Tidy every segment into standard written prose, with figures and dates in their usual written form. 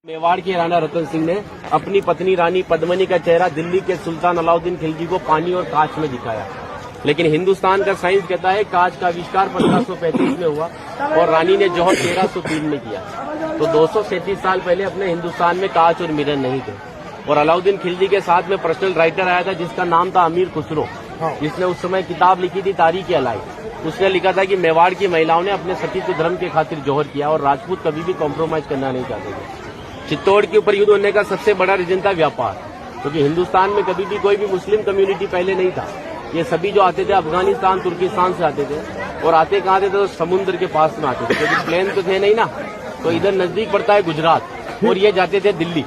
मेवाड़ के राणा रतन सिंह ने अपनी पत्नी रानी पद्मिनी का चेहरा दिल्ली के सुल्तान अलाउद्दीन खिलजी को पानी और कांच में दिखाया, लेकिन हिंदुस्तान का साइंस कहता है कांच का आविष्कार 1535 में हुआ और रानी ने जौहर 1303 में किया। तो 237 साल पहले अपने हिंदुस्तान में कांच और मिरर नहीं थे। और अलाउद्दीन खिलजी के साथ में पर्सनल राइटर आया था जिसका नाम था अमीर खुसरो, जिसने उस समय किताब लिखी थी तारीख अलाई। उसने लिखा था कि मेवाड़ की महिलाओं ने अपने सतीत्व धर्म के खातिर जौहर किया और राजपूत कभी भी कॉम्प्रोमाइज करना नहीं चाहते थे। चित्तौड़ के ऊपर युद्ध होने का सबसे बड़ा रीजन था व्यापार, क्योंकि हिंदुस्तान में कभी भी कोई भी मुस्लिम कम्युनिटी पहले नहीं था। ये सभी जो आते थे अफगानिस्तान तुर्किस्तान से आते थे, और आते कहाँ थे तो समुद्र के पास में आते थे, क्योंकि प्लेन तो थे नहीं ना। तो इधर नजदीक पड़ता है गुजरात और ये जाते थे दिल्ली,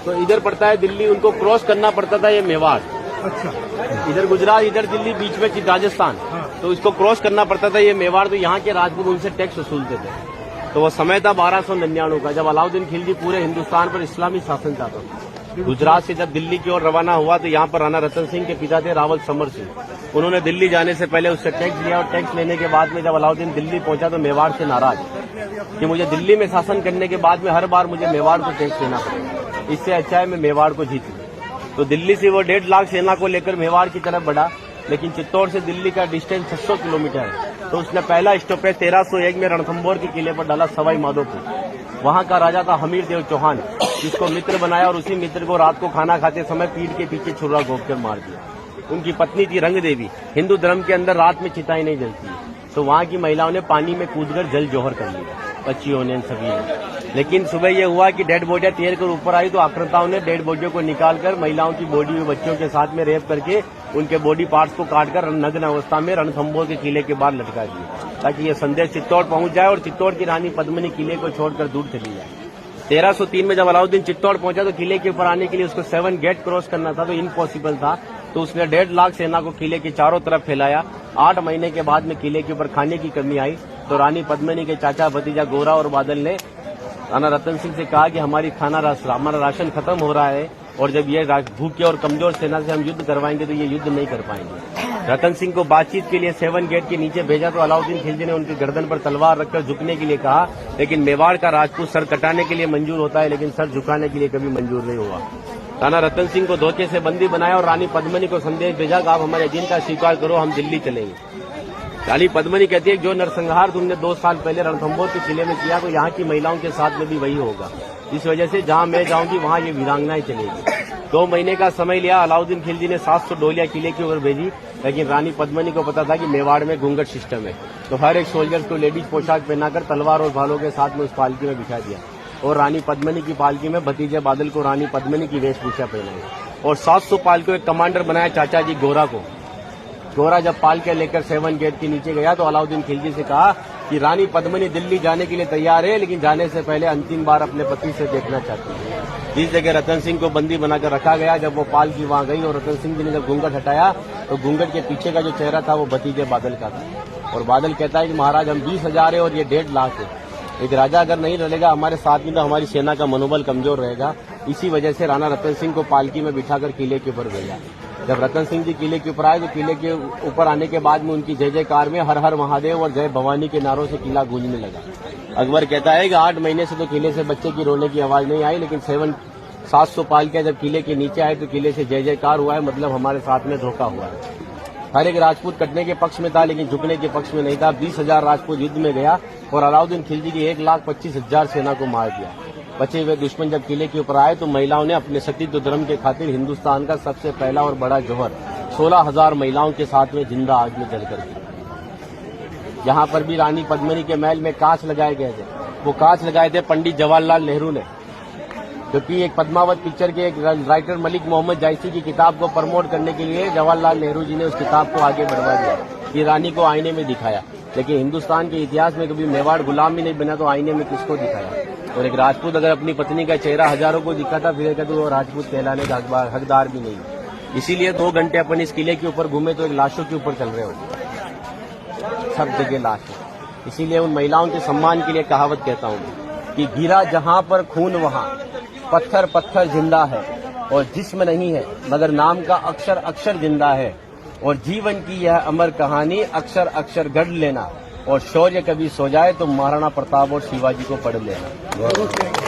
तो इधर पड़ता है दिल्ली, उनको क्रॉस करना पड़ता था ये मेवाड़। अच्छा, इधर गुजरात इधर दिल्ली बीच में राजस्थान, तो इसको क्रॉस करना पड़ता था ये मेवाड़। तो यहाँ के राजपूत उनसे टैक्स वसूलते थे। तो वो समय था 1299 का, जब अलाउद्दीन खिलजी पूरे हिंदुस्तान पर इस्लामी शासन चाहता था। गुजरात से जब दिल्ली की ओर रवाना हुआ तो यहाँ पर राणा रतन सिंह के पिता थे रावल समर सिंह। उन्होंने दिल्ली जाने से पहले उससे टैक्स लिया और टैक्स लेने के बाद में जब अलाउद्दीन दिल्ली पहुंचा तो मेवाड़ से नाराज कि मुझे दिल्ली में शासन करने के बाद में हर बार मुझे मेवाड़ को टैक्स देना पड़ेगा, इससे अच्छा है मैं मेवाड़ को जीत लूं। तो दिल्ली से वो 1.5 लाख सेना को लेकर मेवाड़ की तरफ बढ़ा, लेकिन चित्तौड़ से दिल्ली का डिस्टेंस 600 किलोमीटर है। तो उसने पहला स्टॉपेज 1301 में रणथंभौर के किले पर डाला, सवाई माधोपुर। वहां का राजा था हमीर देव चौहान, जिसको मित्र बनाया और उसी मित्र को रात को खाना खाते समय पीठ के पीछे छुरा घोंपकर मार दिया। उनकी पत्नी थी रंग देवी। हिंदू धर्म के अंदर रात में चिताएं नहीं जलती, तो वहां की महिलाओं ने पानी में कूदकर जल जौहर कर लिया, बच्चियों ने, सभी ने। लेकिन सुबह यह हुआ कि डेड बॉडियां तैर कर ऊपर आई तो आक्रांताओं ने डेड बॉडियों को निकालकर महिलाओं की बॉडी में बच्चों के साथ में रेप करके उनके बॉडी पार्ट्स को काटकर नग्न अवस्था में रणथंभौर के किले के बाहर लटका दिया, ताकि ये संदेश चित्तौड़ पहुंच जाए और चित्तौड़ की रानी पद्मिनी किले को छोड़कर दूर चली जाए। 1303 में जब अलाउद्दीन चित्तौड़ पहुंचा तो किले के ऊपर आने के लिए उसको 7 गेट क्रॉस करना था, तो इम्पॉसिबल था। तो उसने 1.5 लाख सेना को किले के चारों तरफ फैलाया। 8 महीने के बाद में किले के ऊपर खाने की कमी आई तो रानी पद्मिनी के चाचा भतीजा गोरा और बादल ने राणा रतन सिंह से कहा कि हमारा राशन खत्म हो रहा है और जब ये भूखे और कमजोर सेना से हम युद्ध करवाएंगे तो ये युद्ध नहीं कर पाएंगे। रतन सिंह को बातचीत के लिए 7 गेट के नीचे भेजा तो अलाउद्दीन खिलजी ने उनकी गर्दन पर तलवार रखकर झुकने के लिए कहा, लेकिन मेवाड़ का राजपूत सर कटाने के लिए मंजूर होता है लेकिन सर झुकाने के लिए कभी मंजूर नहीं हुआ। राणा रतन सिंह को धोखे से बंदी बनाया और रानी पद्मिनी को संदेश भेजा कि आप हमारे एजेंडा स्वीकार करो, हम दिल्ली चलेंगे। रानी पद्मिनी कहती है जो नरसंहार तुमने 2 साल पहले रणथंभौर के किले में किया तो यहाँ की महिलाओं के साथ में भी वही होगा। इस वजह से जहाँ मैं जाऊंगी वहाँ ये वीरांगनाएं चलेगी। 2 महीने का समय लिया। अलाउद्दीन खिलजी ने 700 डोलियां किले की ओर भेजी, लेकिन रानी पद्मिनी को पता था कि मेवाड़ में घूंघट सिस्टम है, तो हर एक सोल्जर को लेडीज पोशाक पहनाकर तलवार और भालों के साथ में उस पालकी में बिठा दिया और रानी पद्मिनी की पालकी में भतीजे बादल को रानी पद्मिनी की वेशभूषा पहनाई और 700 पालकी को एक कमांडर बनाया चाचा जी गोरा को। गोरा जब पालके लेकर 7 गेट के नीचे गया तो अलाउद्दीन खिलजी से कहा कि रानी पद्मिनी दिल्ली जाने के लिए तैयार है, लेकिन जाने से पहले अंतिम बार अपने पति से देखना चाहती है। जिस जगह रतन सिंह को बंदी बनाकर रखा गया, जब वो पालकी वहां गई और रतन सिंह जी ने जब घूंघट हटाया तो घूंघट के पीछे का जो चेहरा था वो भतीजे बादल का था। और बादल कहता है कि महाराज हम 20,000 है और ये 1.5 लाख है, एक राजा अगर नहीं रहेगा हमारे साथ में तो हमारी सेना का मनोबल कमजोर रहेगा। इसी वजह से राणा रतन सिंह को पालकी में बिठाकर किले के ऊपर भेजा। जब रतन सिंह जी किले के ऊपर आए तो किले के ऊपर आने के बाद में उनकी जय जयकार में हर हर महादेव और जय भवानी के नारों से किला गूंजने लगा। अकबर कहता है कि 8 महीने से तो किले से बच्चे की रोने की आवाज नहीं आई, लेकिन 700 पालकियां जब किले के नीचे आए तो किले से जय जयकार हुआ है, मतलब हमारे साथ में धोखा हुआ है। हर एक राजपूत कटने के पक्ष में था लेकिन झुकने के पक्ष में नहीं था। 20,000 राजपूत युद्ध में गया और अलाउद्दीन खिलजी की 1,25,000 सेना को मार दिया। बचे हुए दुश्मन जब किले के ऊपर आए तो महिलाओं ने अपने सतीत्व धर्म के खातिर हिंदुस्तान का सबसे पहला और बड़ा जौहर 16,000 महिलाओं के साथ में जिंदा आग में जलकर किया। यहाँ पर भी रानी पद्मिनी के महल में कांच लगाए गए थे। वो कांच लगाए थे पंडित जवाहरलाल नेहरू ने, क्योंकि एक पद्मावत पिक्चर के एक राइटर मलिक मोहम्मद जायसी की किताब को प्रमोट करने के लिए जवाहरलाल नेहरू जी ने उस किताब को आगे बढ़वा दिया। ये रानी को आईने में दिखाया, लेकिन हिंदुस्तान के इतिहास में कभी मेवाड़ गुलाम भी नहीं बना, तो आईने में किसको दिखाया? और एक राजपूत अगर अपनी पत्नी का चेहरा हजारों को दिखाता फिर कहते वो राजपूत कहलाने का हकदार भी नहीं। इसीलिए 2 घंटे अपन इस किले के ऊपर घूमे तो एक लाशों के ऊपर चल रहे होते, सब जगह लाश है। इसीलिए उन महिलाओं के सम्मान के लिए कहावत कहता हूँ कि गिरा जहाँ पर खून वहाँ पत्थर पत्थर जिंदा है और जिस्म नहीं है मगर नाम का अक्षर अक्षर जिंदा है, और जीवन की यह अमर कहानी अक्षर अक्षर गढ़ लेना, और शौर्य कभी सो जाए तो महाराणा प्रताप और शिवाजी को पढ़ लेना।